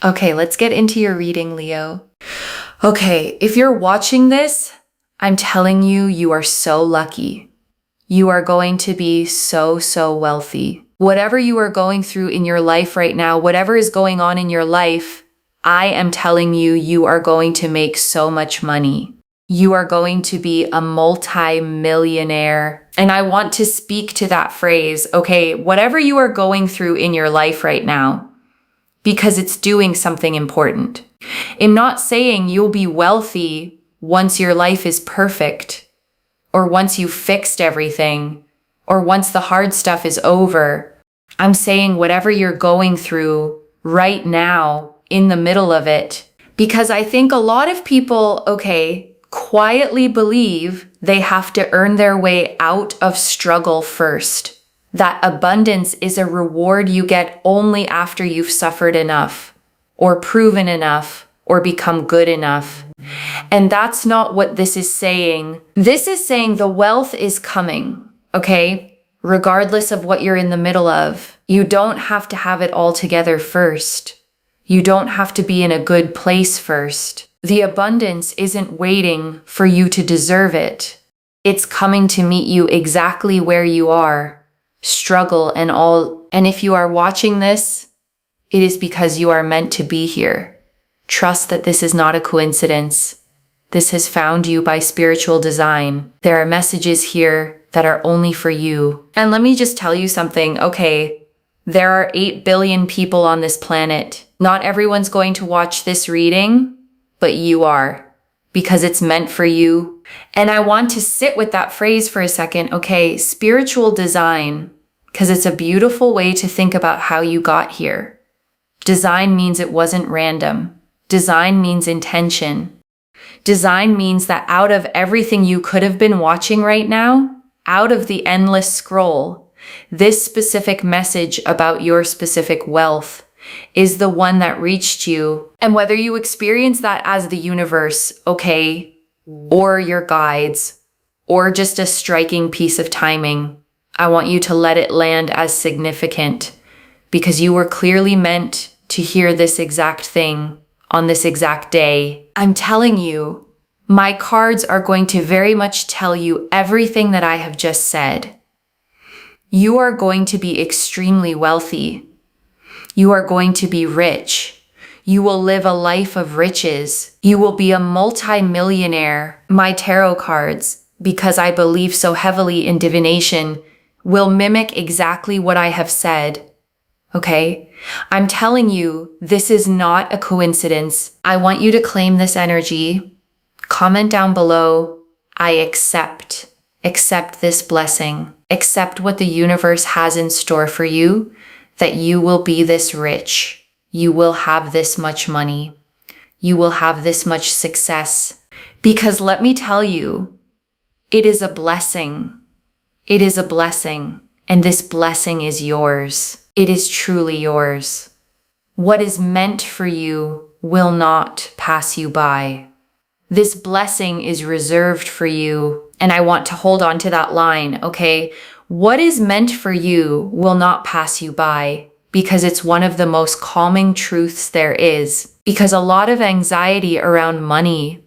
Okay, let's get into your reading, Leo. Okay, if you're watching this, I'm telling you, you are so lucky. You are going to be so, so wealthy. Whatever you are going through in your life right now, whatever is going on in your life, I am telling you, you are going to make so much money. You are going to be a multi-millionaire. And I want to speak to that phrase, okay, whatever you are going through in your life right now, because it's doing something important. I'm not saying you'll be wealthy once your life is perfect, or once you've fixed everything, or once the hard stuff is over. I'm saying whatever you're going through right now, in the middle of it, because I think a lot of people, okay, quietly believe they have to earn their way out of struggle first. That abundance is a reward you get only after you've suffered enough, or proven enough, or become good enough. And that's not what this is saying. This is saying the wealth is coming, okay? Regardless of what you're in the middle of. You don't have to have it all together first. You don't have to be in a good place first. The abundance isn't waiting for you to deserve it. It's coming to meet you exactly where you are. Struggle and all. And if you are watching this, it is because you are meant to be here. Trust that this is not a coincidence. This has found you by spiritual design. There are messages here that are only for you. And let me just tell you something, okay? There are 8 billion people on this planet. Not everyone's going to watch this reading, but you are. Because it's meant for you. And I want to sit with that phrase for a second, okay? Spiritual design, because it's a beautiful way to think about how you got here. Design means it wasn't random. Design means intention. Design means that out of everything you could have been watching right now, out of the endless scroll, this specific message about your specific wealth is the one that reached you. And whether you experience that as the universe, okay, or your guides, or just a striking piece of timing, I want you to let it land as significant, because you were clearly meant to hear this exact thing on this exact day. I'm telling you, my cards are going to very much tell you everything that I have just said. You are going to be extremely wealthy. You are going to be rich. You will live a life of riches. You will be a multi-millionaire. My tarot cards, because I believe so heavily in divination, will mimic exactly what I have said. Okay? I'm telling you, this is not a coincidence. I want you to claim this energy. Comment down below, I accept. Accept this blessing. Accept what the universe has in store for you, that you will be this rich. You will have this much money. You will have this much success. Because let me tell you, it is a blessing. It is a blessing. And this blessing is yours. It is truly yours. What is meant for you will not pass you by. This blessing is reserved for you. And I want to hold on to that line, okay? What is meant for you will not pass you by, because it's one of the most calming truths there is. Because a lot of anxiety around money,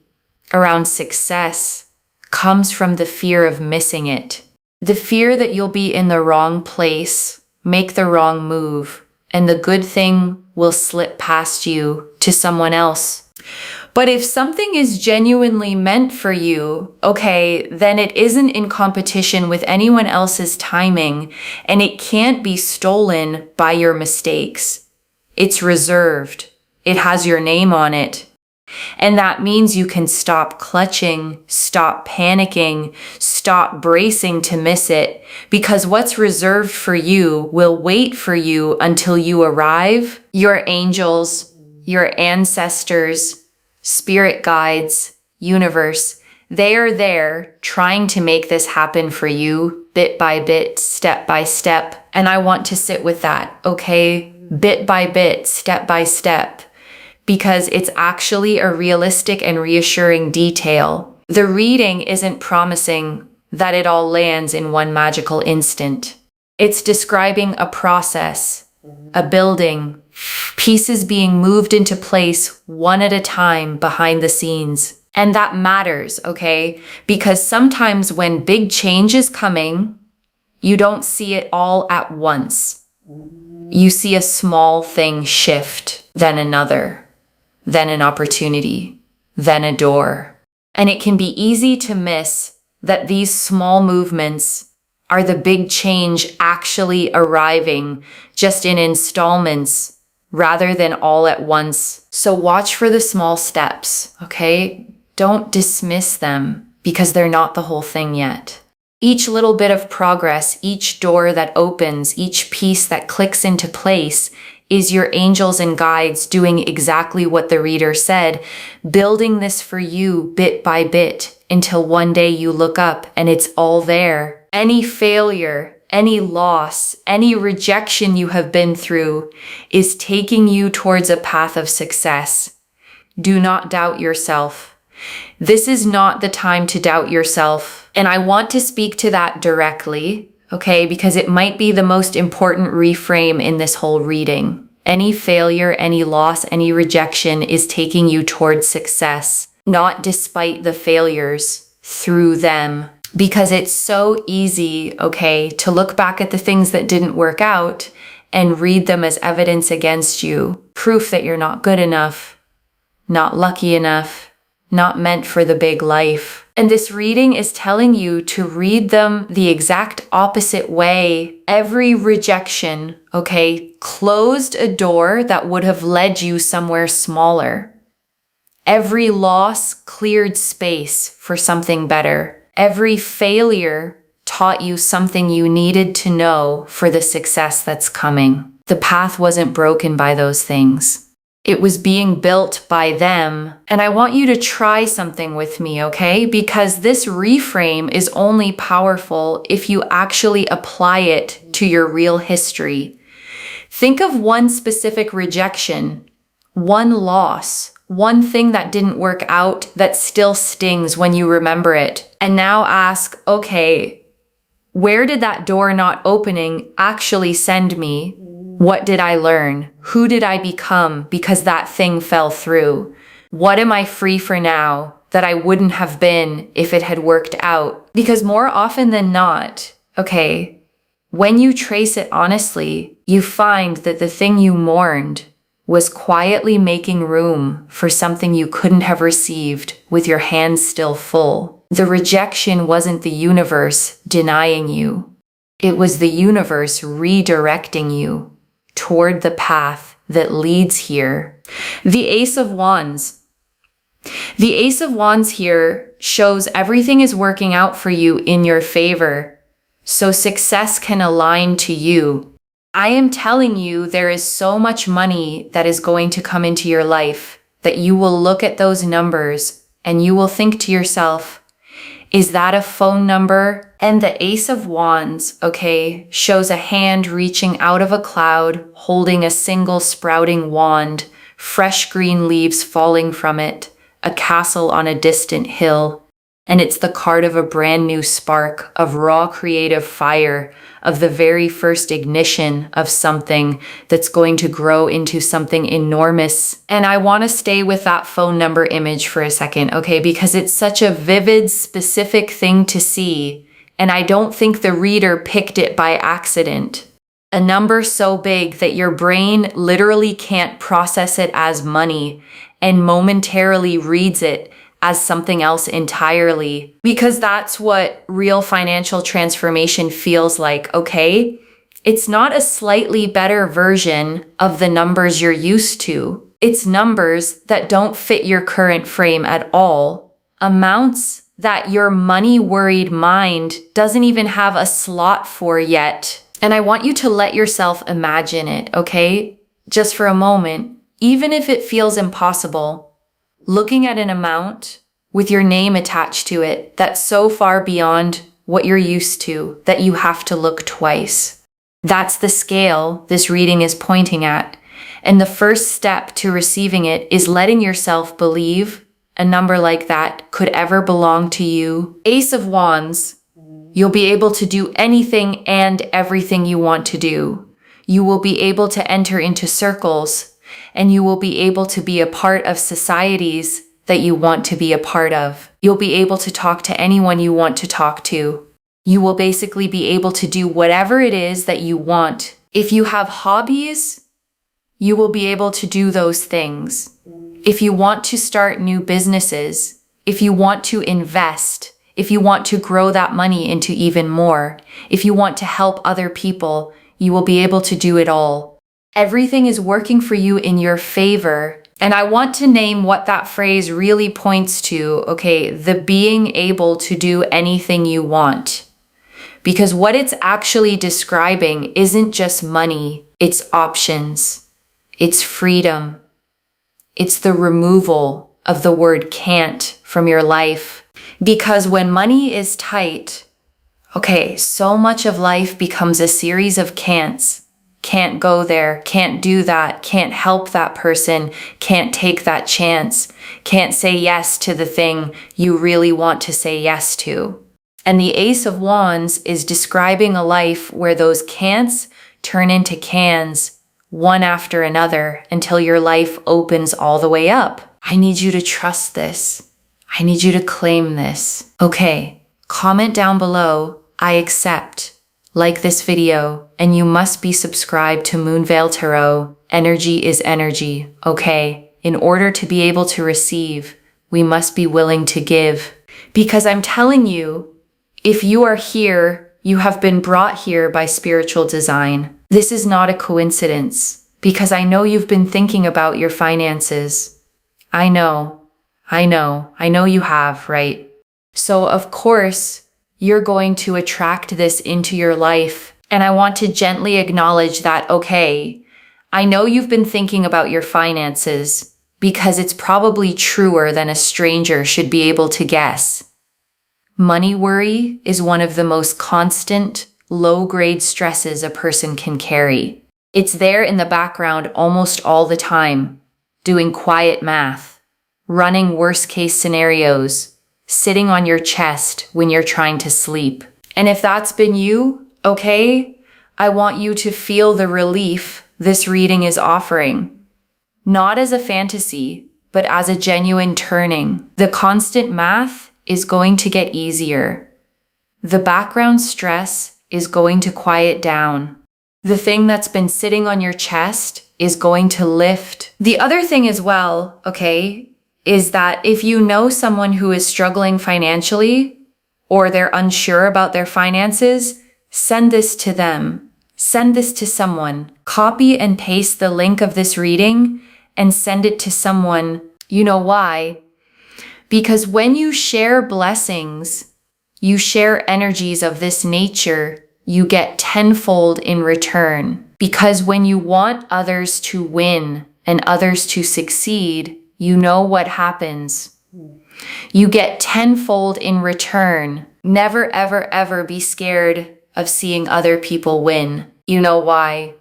around success, comes from the fear of missing it. The fear that you'll be in the wrong place, make the wrong move, and the good thing will slip past you to someone else. But if something is genuinely meant for you, okay, then it isn't in competition with anyone else's timing, and it can't be stolen by your mistakes. It's reserved. It has your name on it. And that means you can stop clutching, stop panicking, stop bracing to miss it, because what's reserved for you will wait for you until you arrive. Your angels, your ancestors, spirit guides, universe, they are there trying to make this happen for you bit by bit, step by step. And I want to sit with that, okay? Bit by bit, step by step, because it's actually a realistic and reassuring detail. The reading isn't promising that it all lands in one magical instant. It's describing a process, a building, Pieces being moved into place one at a time behind the scenes. And that matters, okay? Because sometimes when big change is coming, you don't see it all at once. You see a small thing shift, then another, then an opportunity, then a door. And it can be easy to miss that these small movements are the big change actually arriving just in installments rather than all at once. So watch for the small steps, okay? Don't dismiss them because they're not the whole thing yet. Each little bit of progress, each door that opens, each piece that clicks into place is your angels and guides doing exactly what the reader said, building this for you bit by bit until one day you look up and it's all there. Any failure, any loss, any rejection you have been through is taking you towards a path of success. Do not doubt yourself. This is not the time to doubt yourself. And I want to speak to that directly, okay? Because it might be the most important reframe in this whole reading. Any failure, any loss, any rejection is taking you towards success, not despite the failures, through them. Because it's so easy, okay, to look back at the things that didn't work out and read them as evidence against you, proof that you're not good enough, not lucky enough, not meant for the big life. And this reading is telling you to read them the exact opposite way. Every rejection, okay, closed a door that would have led you somewhere smaller. Every loss cleared space for something better. Every failure taught you something you needed to know for the success that's coming. The path wasn't broken by those things. It was being built by them. And I want you to try something with me, okay? Because this reframe is only powerful if you actually apply it to your real history. Think of one specific rejection, one loss, one thing that didn't work out that still stings when you remember it. And now ask, okay, where did that door not opening actually send me? What did I learn? Who did I become because that thing fell through? What am I free for now that I wouldn't have been if it had worked out? Because more often than not, okay, when you trace it honestly, you find that the thing you mourned was quietly making room for something you couldn't have received with your hands still full. The rejection wasn't the universe denying you. It was the universe redirecting you toward the path that leads here. The Ace of Wands. The Ace of Wands here shows everything is working out for you in your favor, so success can align to you. I am telling you, there is so much money that is going to come into your life that you will look at those numbers and you will think to yourself, is that a phone number? And the Ace of Wands, okay, shows a hand reaching out of a cloud, holding a single sprouting wand, fresh green leaves falling from it, a castle on a distant hill. And it's the card of a brand new spark, of raw creative fire, of the very first ignition of something that's going to grow into something enormous. And I want to stay with that phone number image for a second, okay? Because it's such a vivid, specific thing to see. And I don't think the reader picked it by accident. A number so big that your brain literally can't process it as money and momentarily reads it as something else entirely, because that's what real financial transformation feels like, okay? It's not a slightly better version of the numbers you're used to. It's numbers that don't fit your current frame at all. Amounts that your money-worried mind doesn't even have a slot for yet. And I want you to let yourself imagine it, okay? Just for a moment, even if it feels impossible. Looking at an amount with your name attached to it that's so far beyond what you're used to that you have to look twice. That's the scale this reading is pointing at. And the first step to receiving it is letting yourself believe a number like that could ever belong to you. Ace of Wands, you'll be able to do anything and everything you want to do. You will be able to enter into circles, and you will be able to be a part of societies that you want to be a part of. You'll be able to talk to anyone you want to talk to. You will basically be able to do whatever it is that you want. If you have hobbies, you will be able to do those things. If you want to start new businesses, if you want to invest, if you want to grow that money into even more, if you want to help other people, you will be able to do it all. Everything is working for you in your favor. And I want to name what that phrase really points to, okay? The being able to do anything you want. Because what it's actually describing isn't just money, it's options, it's freedom, it's the removal of the word can't from your life. Because when money is tight, okay, so much of life becomes a series of can'ts. Can't go there, can't do that, can't help that person, can't take that chance, can't say yes to the thing you really want to say yes to. And the Ace of Wands is describing a life where those can'ts turn into cans, one after another, until your life opens all the way up. I need you to trust this. I need you to claim this. Okay, comment down below, I accept. Like this video, and you must be subscribed to Moonveil Tarot. Energy is energy, okay? In order to be able to receive, we must be willing to give. Because I'm telling you, if you are here, you have been brought here by spiritual design. This is not a coincidence, because I know you've been thinking about your finances. I know you have, right? So of course, you're going to attract this into your life. And I want to gently acknowledge that, okay, I know you've been thinking about your finances because it's probably truer than a stranger should be able to guess. Money worry is one of the most constant, low-grade stresses a person can carry. It's there in the background almost all the time, doing quiet math, running worst-case scenarios, sitting on your chest when you're trying to sleep. And if that's been you, okay, I want you to feel the relief this reading is offering. Not as a fantasy, but as a genuine turning. The constant math is going to get easier. The background stress is going to quiet down. The thing that's been sitting on your chest is going to lift. The other thing as well, okay, is that if you know someone who is struggling financially or they're unsure about their finances, send this to them. Send this to someone. Copy and paste the link of this reading and send it to someone. You know why? Because when you share blessings, you share energies of this nature, you get tenfold in return. Because when you want others to win and others to succeed, you know what happens. You get tenfold in return. Never, ever, ever be scared of seeing other people win. You know why?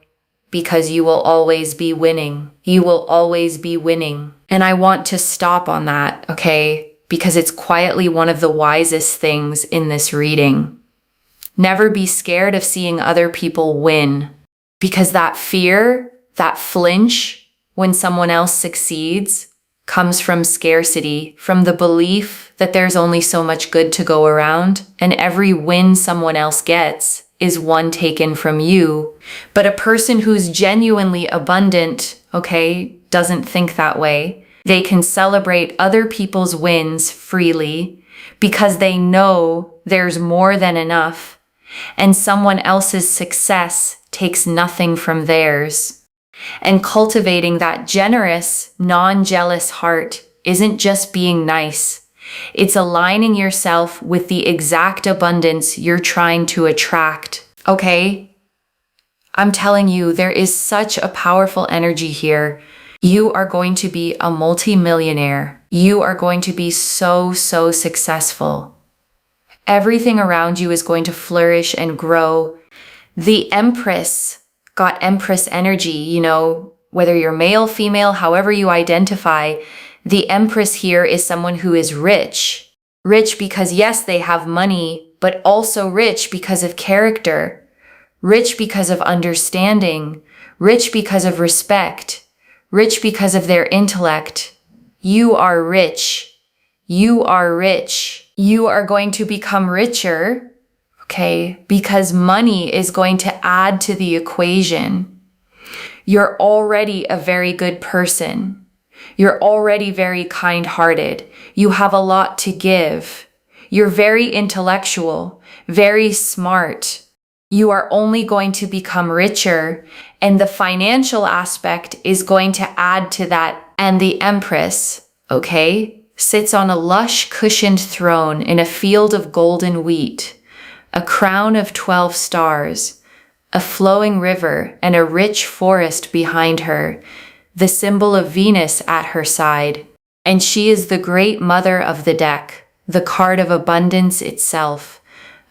Because you will always be winning. You will always be winning. And I want to stop on that, okay? Because it's quietly one of the wisest things in this reading. Never be scared of seeing other people win. Because that fear, that flinch when someone else succeeds, comes from scarcity, from the belief that there's only so much good to go around, and every win someone else gets is one taken from you. But a person who's genuinely abundant, okay, doesn't think that way. They can celebrate other people's wins freely because they know there's more than enough, and someone else's success takes nothing from theirs. And cultivating that generous, non-jealous heart isn't just being nice. It's aligning yourself with the exact abundance you're trying to attract. Okay? I'm telling you, there is such a powerful energy here. You are going to be a multi-millionaire. You are going to be so successful. Everything around you is going to flourish and grow. The Empress got Empress energy, you know, whether you're male, female, however you identify, the Empress here is someone who is rich. Rich because yes, they have money, but also rich because of character. rich because of understanding, rich because of respect, rich because of their intellect. You are rich. You are rich. You are going to become richer, okay, because money is going to add to the equation. You're already a very good person. You're already very kind-hearted. You have a lot to give. You're very intellectual, very smart. You are only going to become richer, and the financial aspect is going to add to that. And the Empress, okay, sits on a lush cushioned throne in a field of golden wheat, a crown of 12 stars, a flowing river, and a rich forest behind her, the symbol of Venus at her side. And she is the great mother of the deck, the card of abundance itself,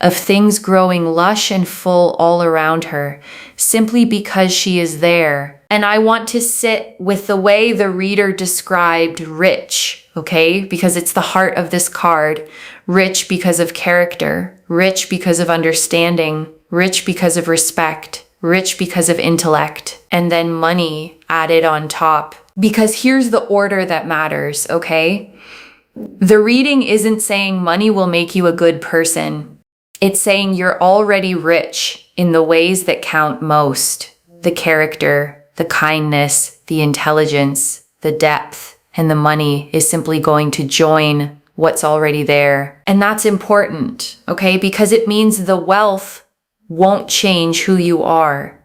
of things growing lush and full all around her, simply because she is there. And I want to sit with the way the reader described rich, okay? Because it's the heart of this card. Rich because of character, rich because of understanding, rich because of respect, rich because of intellect, and then money added on top. Because here's the order that matters, okay? The reading isn't saying money will make you a good person. It's saying you're already rich in the ways that count most. The character, the kindness, the intelligence, the depth, and the money is simply going to join what's already there. And that's important, okay? Because it means the wealth won't change who you are.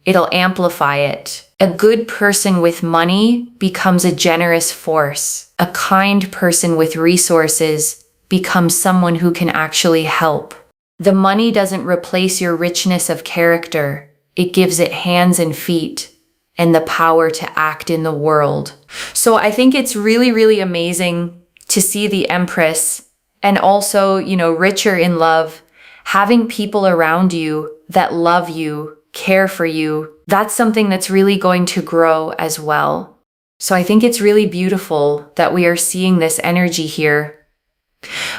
It'll amplify it. A good person with money becomes a generous force. A kind person with resources becomes someone who can actually help. The money doesn't replace your richness of character. It gives it hands and feet and the power to act in the world. So I think it's really, really amazing to see the Empress and also, richer in love, having people around you that love you, care for you. That's something that's really going to grow as well. So I think it's really beautiful that we are seeing this energy here.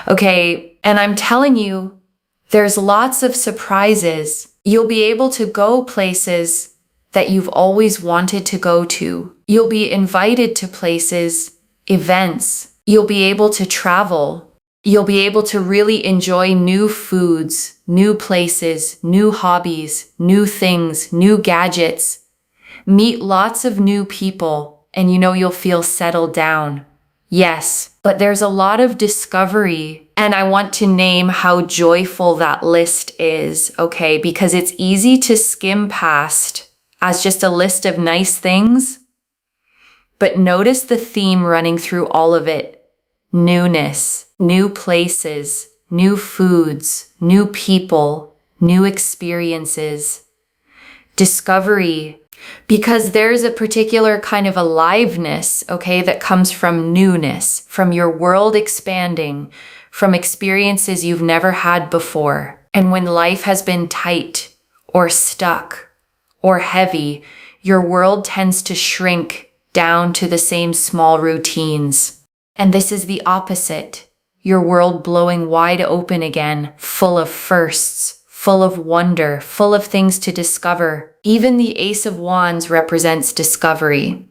Okay, and I'm telling you, there's lots of surprises. You'll be able to go places that you've always wanted to go to. You'll be invited to places, events. You'll be able to travel. You'll be able to really enjoy new foods, new places, new hobbies, new things, new gadgets. Meet lots of new people, and you'll feel settled down. Yes, but there's a lot of discovery, and I want to name how joyful that list is, okay? Because it's easy to skim past as just a list of nice things, but notice the theme running through all of it. Newness, new places, new foods, new people, new experiences, discovery, because there's a particular kind of aliveness, okay, that comes from newness, from your world expanding, from experiences you've never had before. And when life has been tight or stuck or heavy, your world tends to shrink down to the same small routines. And this is the opposite. Your world blowing wide open again, full of firsts, full of wonder, full of things to discover. Even the Ace of Wands represents discovery.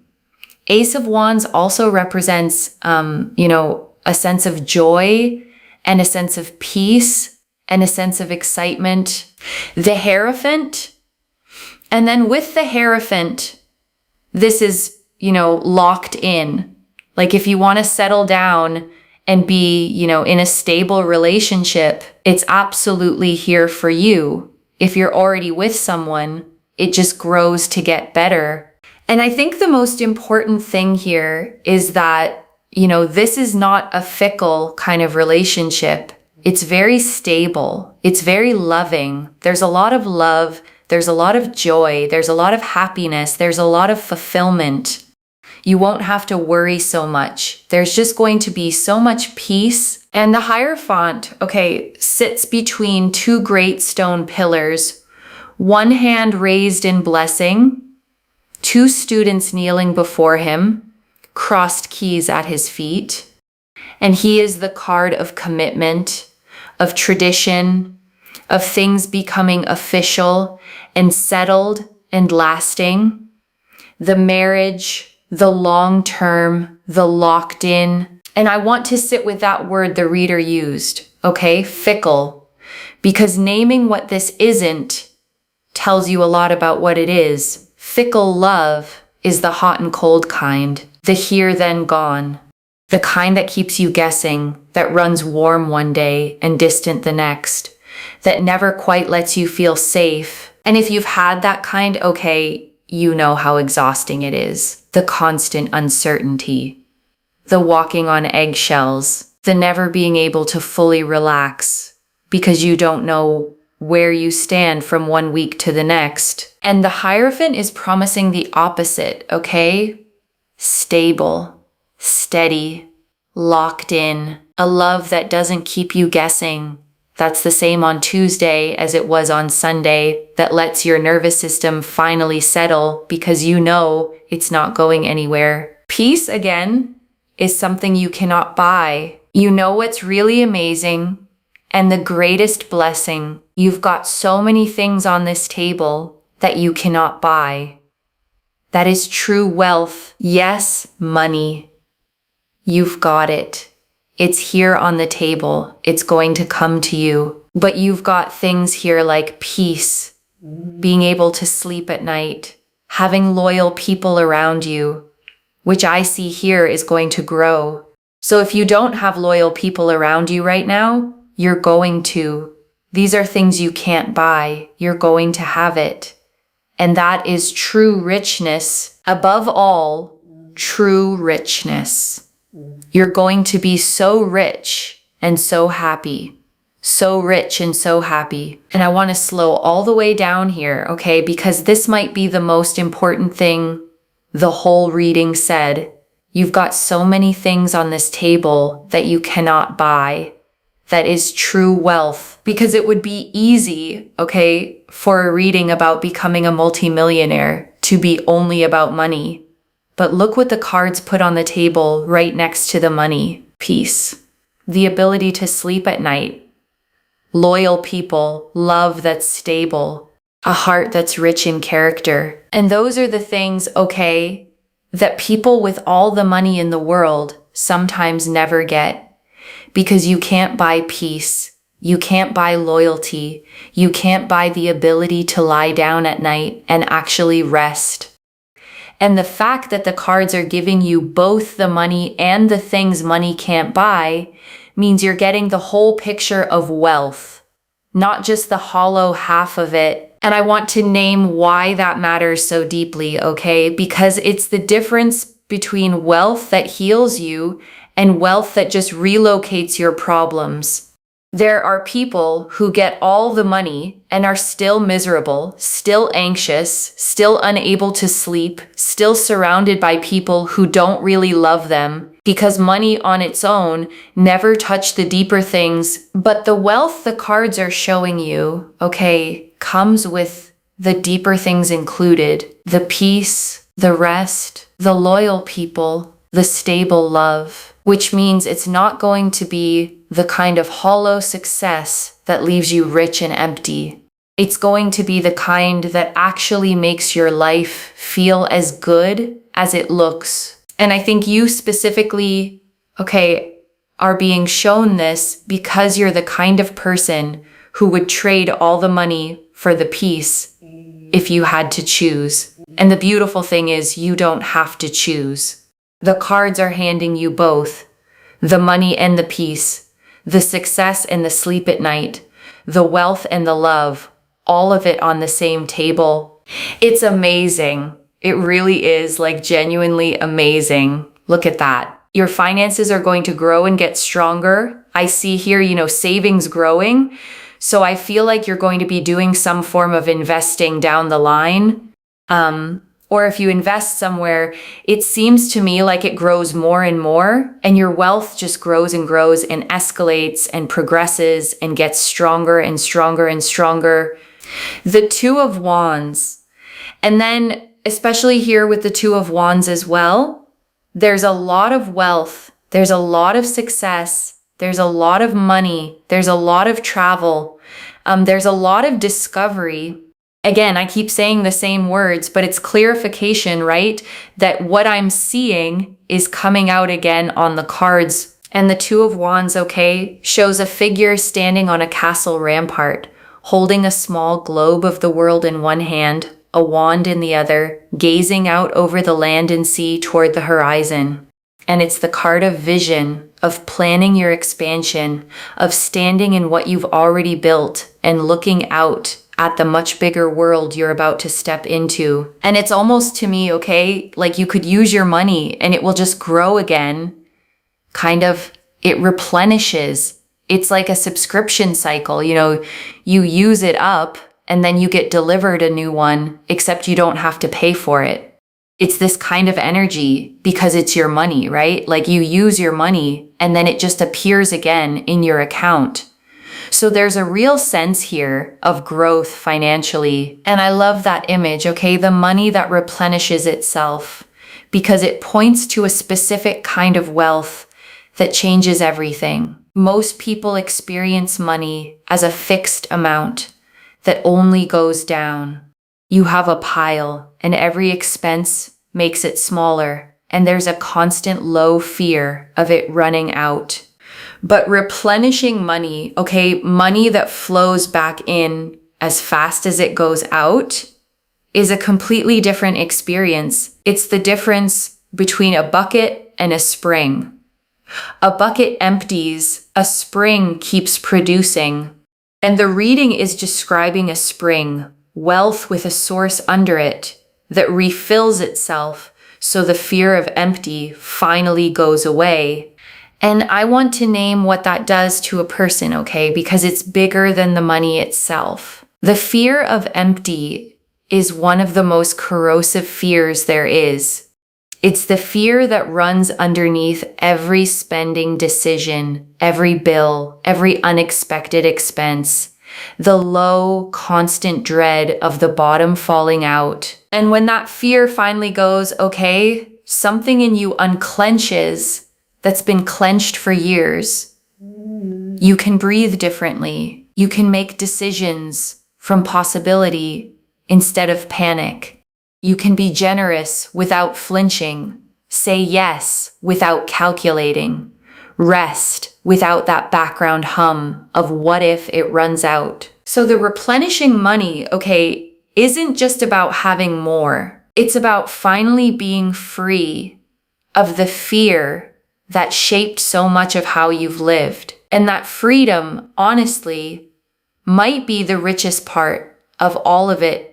Ace of Wands also represents, a sense of joy and a sense of peace and a sense of excitement. The Hierophant, and then with the Hierophant, this is, locked in. Like if you want to settle down and be, in a stable relationship, it's absolutely here for you. If you're already with someone, it just grows to get better. And I think the most important thing here is that, this is not a fickle kind of relationship. It's very stable. It's very loving. There's a lot of love. There's a lot of joy. There's a lot of happiness. There's a lot of fulfillment. You won't have to worry so much. There's just going to be so much peace. And the Hierophant, okay, sits between two great stone pillars, one hand raised in blessing, two students kneeling before him, crossed keys at his feet. And he is the card of commitment, of tradition, of things becoming official and settled and lasting. The marriage, the long term, the locked in. And I want to sit with that word the reader used, okay? Fickle. Because naming what this isn't tells you a lot about what it is. Fickle love is the hot and cold kind, the here then gone, the kind that keeps you guessing, that runs warm one day and distant the next, that never quite lets you feel safe. And if you've had that kind, okay, you know how exhausting it is. The constant uncertainty, the walking on eggshells, the never being able to fully relax because you don't know where you stand from one week to the next. And the Hierophant is promising the opposite, okay? Stable, steady, locked in, a love that doesn't keep you guessing. That's the same on Tuesday as it was on Sunday, that lets your nervous system finally settle because you know it's not going anywhere. Peace, again, is something you cannot buy. You know what's really amazing and the greatest blessing. You've got so many things on this table that you cannot buy. That is true wealth. Yes, money. You've got it. It's here on the table. It's going to come to you. But you've got things here like peace, being able to sleep at night, having loyal people around you, which I see here is going to grow. So if you don't have loyal people around you right now, you're going to. These are things you can't buy. You're going to have it. And that is true richness. Above all, true richness. You're going to be so rich and so happy. So rich and so happy. And I want to slow all the way down here, okay? Because this might be the most important thing the whole reading said. You've got so many things on this table that you cannot buy. That is true wealth. Because it would be easy, okay, for a reading about becoming a multimillionaire to be only about money. But look what the cards put on the table right next to the money. Peace. The ability to sleep at night. Loyal people. Love that's stable. A heart that's rich in character. And those are the things, okay, that people with all the money in the world sometimes never get. Because you can't buy peace. You can't buy loyalty. You can't buy the ability to lie down at night and actually rest. And the fact that the cards are giving you both the money and the things money can't buy means you're getting the whole picture of wealth, not just the hollow half of it. And I want to name why that matters so deeply, okay? Because it's the difference between wealth that heals you and wealth that just relocates your problems. There are people who get all the money and are still miserable, still anxious, still unable to sleep, still surrounded by people who don't really love them because money on its own never touched the deeper things. But the wealth the cards are showing you, okay, comes with the deeper things included. The peace, the rest, the loyal people, the stable love, which means it's not going to be the kind of hollow success that leaves you rich and empty. It's going to be the kind that actually makes your life feel as good as it looks. And I think you specifically, okay, are being shown this because you're the kind of person who would trade all the money for the peace if you had to choose. And the beautiful thing is you don't have to choose. The cards are handing you both, the money and the peace, the success and the sleep at night, the wealth and the love, all of it on the same table. It's amazing. It really is, like, genuinely amazing. Look at that. Your finances are going to grow and get stronger. I see here, savings growing. So I feel like you're going to be doing some form of investing down the line. Or if you invest somewhere, it seems to me like it grows more and more, and your wealth just grows and grows and escalates and progresses and gets stronger and stronger and stronger. The Two of Wands. And then, especially here with the Two of Wands as well, there's a lot of wealth. There's a lot of success. There's a lot of money. There's a lot of travel. There's a lot of discovery. Again, I keep saying the same words, but it's clarification, right? That what I'm seeing is coming out again on the cards. And the Two of Wands, okay, shows a figure standing on a castle rampart, holding a small globe of the world in one hand, a wand in the other, gazing out over the land and sea toward the horizon. And it's the card of vision, of planning your expansion, of standing in what you've already built and looking out at the much bigger world you're about to step into. And it's almost to me, okay, like you could use your money and it will just grow again. Kind of, it replenishes. It's like a subscription cycle. You use it up and then you get delivered a new one, except you don't have to pay for it. It's this kind of energy because it's your money, right? Like you use your money and then it just appears again in your account. So there's a real sense here of growth financially. And I love that image, okay? The money that replenishes itself because it points to a specific kind of wealth that changes everything. Most people experience money as a fixed amount that only goes down. You have a pile and every expense makes it smaller, and there's a constant low fear of it running out. But replenishing money, okay, money that flows back in as fast as it goes out, is a completely different experience. It's the difference between a bucket and a spring. A bucket empties, a spring keeps producing. And the reading is describing a spring, wealth with a source under it, that refills itself so the fear of empty finally goes away. And I want to name what that does to a person, okay, because it's bigger than the money itself. The fear of empty is one of the most corrosive fears there is. It's the fear that runs underneath every spending decision, every bill, every unexpected expense, the low, constant dread of the bottom falling out. And when that fear finally goes, okay, something in you unclenches that's been clenched for years. You can breathe differently. You can make decisions from possibility instead of panic. You can be generous without flinching, say yes without calculating, rest without that background hum of what if it runs out. So the replenishing money, okay, isn't just about having more. It's about finally being free of the fear that shaped so much of how you've lived. And that freedom, honestly, might be the richest part of all of it.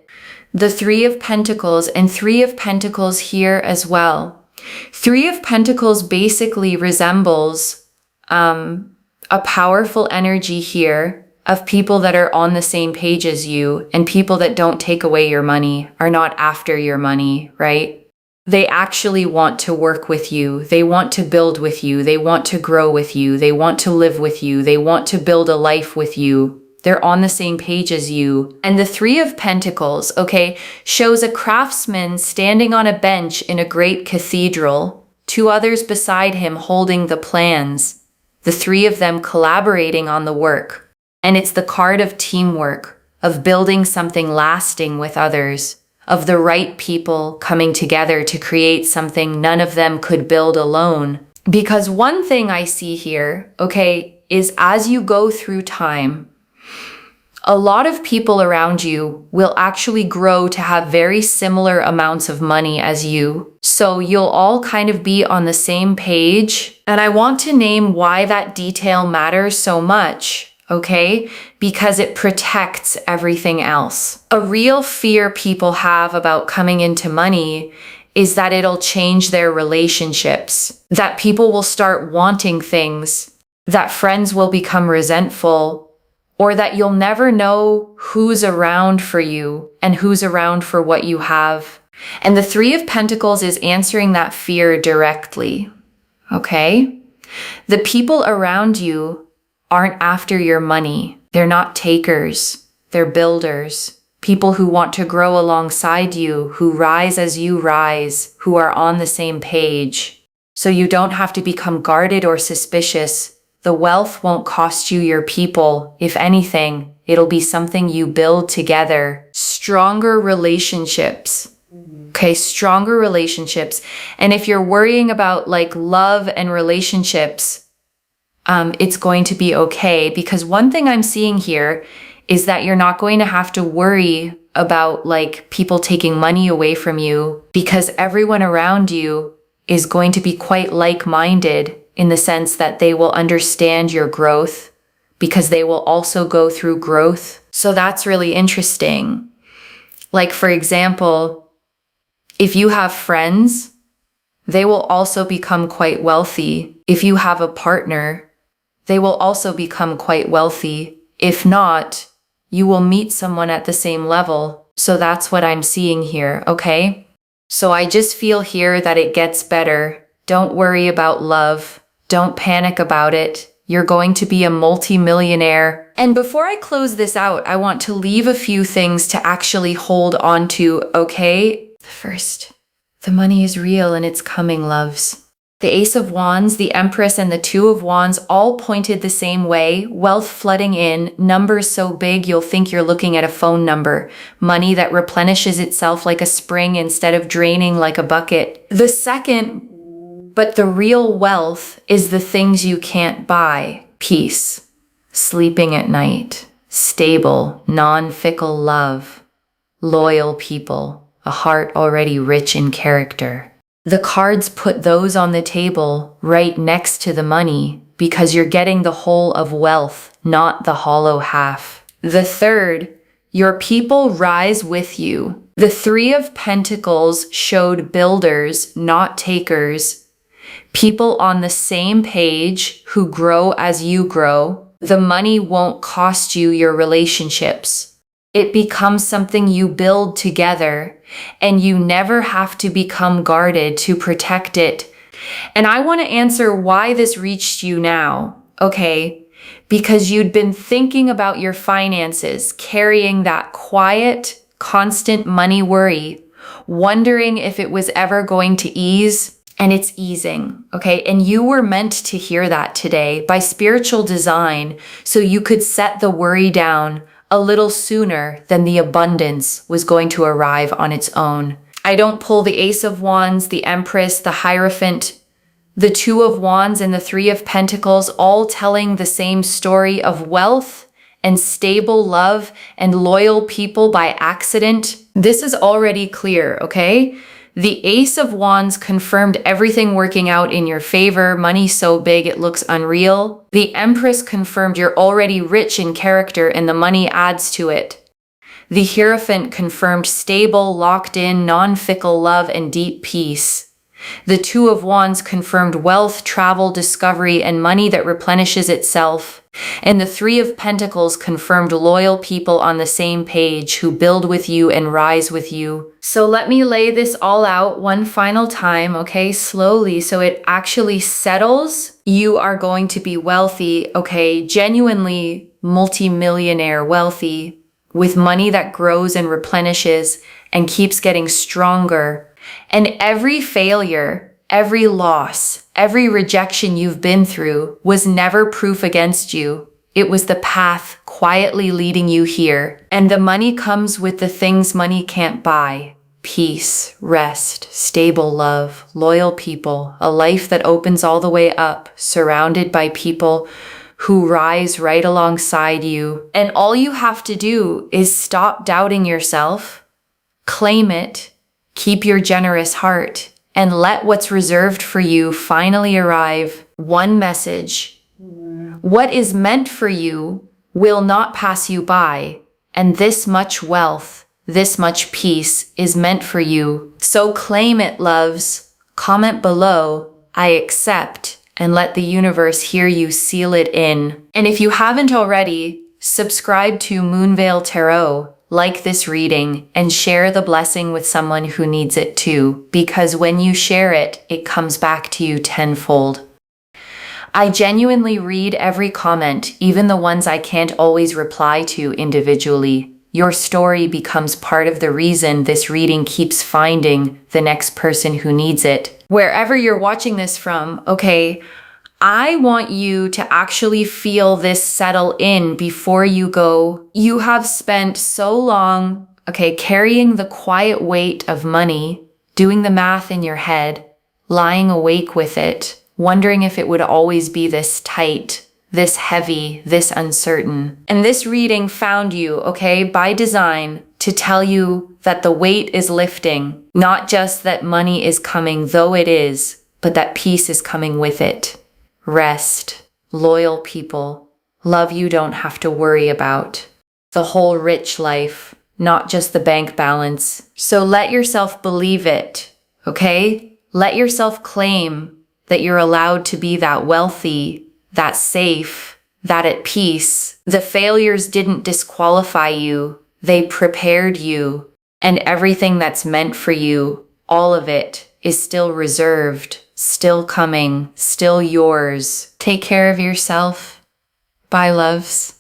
The Three of Pentacles and Three of Pentacles here as well. Three of Pentacles basically resembles a powerful energy here of people that are on the same page as you, and people that don't take away your money, are not after your money, right? They actually want to work with you. They want to build with you. They want to grow with you. They want to live with you. They want to build a life with you. They're on the same page as you. And the Three of Pentacles, okay, shows a craftsman standing on a bench in a great cathedral, two others beside him holding the plans, the three of them collaborating on the work. And it's the card of teamwork, of building something lasting with others, of the right people coming together to create something none of them could build alone. Because one thing I see here, okay, is as you go through time, a lot of people around you will actually grow to have very similar amounts of money as you. So you'll all kind of be on the same page. And I want to name why that detail matters so much, okay? Because it protects everything else. A real fear people have about coming into money is that it'll change their relationships, that people will start wanting things, that friends will become resentful, or that you'll never know who's around for you and who's around for what you have. And the Three of Pentacles is answering that fear directly, okay? The people around you aren't after your money. They're not takers. They're builders. People who want to grow alongside you, who rise as you rise, who are on the same page. So you don't have to become guarded or suspicious. The wealth won't cost you your people. If anything, It'll be something you build together. Stronger relationships. Okay, stronger relationships. And if you're worrying about like love and relationships, it's going to be okay, because one thing I'm seeing here is that you're not going to have to worry about like people taking money away from you, because everyone around you is going to be quite like-minded in the sense that they will understand your growth because they will also go through growth. So that's really interesting. Like, for example, if you have friends, they will also become quite wealthy. If you have a partner, they will also become quite wealthy. If not, you will meet someone at the same level. So that's what I'm seeing here, okay? So I just feel here that it gets better. Don't worry about love. Don't panic about it. You're going to be a multi-millionaire. And before I close this out, I want to leave a few things to actually hold on to, okay? First, the money is real and it's coming, loves. The Ace of Wands, the Empress, and the Two of Wands all pointed the same way. Wealth flooding in, numbers so big you'll think you're looking at a phone number. Money that replenishes itself like a spring instead of draining like a bucket. The second, but the real wealth, is the things you can't buy. Peace, sleeping at night, stable, non-fickle love, loyal people, a heart already rich in character. The cards put those on the table right next to the money because you're getting the whole of wealth, not the hollow half. The third, your people rise with you. The Three of Pentacles showed builders, not takers. People on the same page who grow as you grow. The money won't cost you your relationships. It becomes something you build together, and you never have to become guarded to protect it. And I want to answer why this reached you now, okay? Because you'd been thinking about your finances, carrying that quiet, constant money worry, wondering if it was ever going to ease. And it's easing, okay? And you were meant to hear that today by spiritual design, so you could set the worry down a little sooner than the abundance was going to arrive on its own. I don't pull the Ace of Wands, the Empress, the Hierophant, the Two of Wands, and the Three of Pentacles, all telling the same story of wealth and stable love and loyal people by accident. This is already clear, okay? The Ace of Wands confirmed everything working out in your favor, money so big it looks unreal. The Empress confirmed you're already rich in character and the money adds to it. The Hierophant confirmed stable, locked in, non-fickle love and deep peace. The Two of Wands confirmed wealth, travel, discovery, and money that replenishes itself. And the Three of Pentacles confirmed loyal people on the same page who build with you and rise with you. So let me lay this all out one final time, okay, slowly, so it actually settles. You are going to be wealthy, okay, genuinely multi-millionaire wealthy, with money that grows and replenishes and keeps getting stronger. And every failure, every loss, every rejection you've been through was never proof against you. It was the path quietly leading you here. And the money comes with the things money can't buy. Peace, rest, stable love, loyal people, a life that opens all the way up, surrounded by people who rise right alongside you. And all you have to do is stop doubting yourself, claim it, keep your generous heart, and let what's reserved for you finally arrive. One message: what is meant for you will not pass you by, and this much wealth, this much peace is meant for you. So claim it, loves. Comment below, I accept, and let the universe hear you seal it in. And if you haven't already, subscribe to Moonveil Tarot, like this reading, and share the blessing with someone who needs it too, because when you share it, it comes back to you tenfold. I genuinely read every comment, even the ones I can't always reply to individually. Your story becomes part of the reason this reading keeps finding the next person who needs it. Wherever you're watching this from, okay, I want you to actually feel this settle in before you go. You have spent so long, carrying the quiet weight of money, doing the math in your head, lying awake with it, wondering if it would always be this tight, this heavy, this uncertain. And this reading found you, by design, to tell you that the weight is lifting, not just that money is coming, though it is, but that peace is coming with it. Rest, loyal people, love you don't have to worry about. The whole rich life, not just the bank balance. So let yourself believe it, okay? Let yourself claim that you're allowed to be that wealthy, that safe, that at peace. The failures didn't disqualify you. They prepared you. And everything that's meant for you, all of it, is still reserved, still coming, still yours. Take care of yourself. Bye, loves.